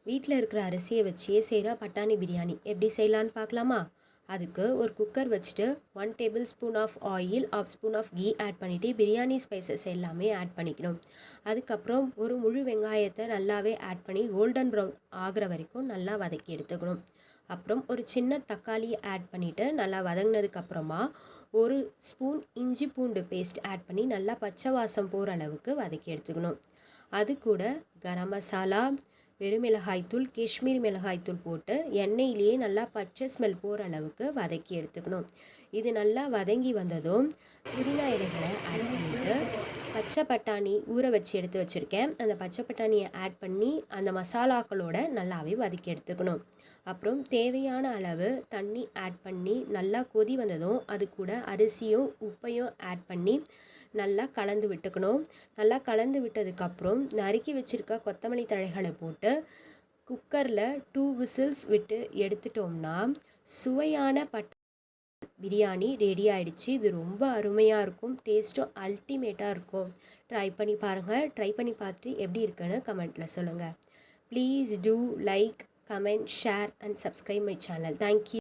வீட்டில் இருக்கிற அரிசியை வச்சே செய்கிற பட்டாணி பிரியாணி எப்படி செய்யலான்னு பார்க்கலாமா? அதுக்கு ஒரு குக்கர் வச்சுட்டு 1 tablespoon of oil, 1/2 spoon of ghee add பண்ணிவிட்டு பிரியாணி ஸ்பைசஸ் எல்லாமே ஆட் பண்ணிக்கணும். அதுக்கப்புறம் ஒரு முழு வெங்காயத்தை நல்லாவே ஆட் பண்ணி கோல்டன் ப்ரௌன் ஆகிற வரைக்கும் நல்லா வதக்கி எடுத்துக்கணும். அப்புறம் ஒரு சின்ன தக்காளி ஆட் பண்ணிவிட்டு நல்லா வதங்கினதுக்கப்புறமா ஒரு ஸ்பூன் இஞ்சி பூண்டு பேஸ்ட் ஆட் பண்ணி நல்லா பச்சை வாசம் போகிற அளவுக்கு வதக்கி எடுத்துக்கணும். அது கூட கரம் மசாலா, வெறும் மிளகாய்த்தூள், காஷ்மீர் மிளகாய்த்தூள் போட்டு எண்ணெயிலேயே நல்லா பச்சை ஸ்மெல் போகிற அளவுக்கு வதக்கி எடுத்துக்கணும். இது நல்லா வதங்கி வந்ததும் புதினா இலைகளை ஆட் பண்ணிவிட்டு பச்சை பட்டாணி ஊற வச்சு எடுத்து வச்சுருக்கேன். அந்த பச்சை பட்டாணியை ஆட் பண்ணி அந்த மசாலாக்களோட நல்லாவே வதக்கி எடுத்துக்கணும். அப்புறம் தேவையான அளவு தண்ணி ஆட் பண்ணி நல்லா கொதி வந்ததும் அது கூட அரிசியும் உப்பையும் ஆட் பண்ணி நல்லா கலந்து விட்டுக்கணும். நல்லா கலந்து விட்டதுக்கப்புறம் நறுக்கி வச்சுருக்க கொத்தமல்லி தழைகளை போட்டு குக்கரில் 2 விசில்ஸ் விட்டு எடுத்துட்டோம்னா சுவையான பிரியாணி ரெடி ஆகிடுச்சு. இது ரொம்ப அருமையாக இருக்கும், டேஸ்ட்டும் அல்டிமேட்டாக இருக்கும். ட்ரை பண்ணி பாருங்கள். ட்ரை பண்ணி பார்த்து எப்படி இருக்குன்னு கமெண்ட்டில் சொல்லுங்கள். Please do like, comment, share and subscribe my channel. Thank you.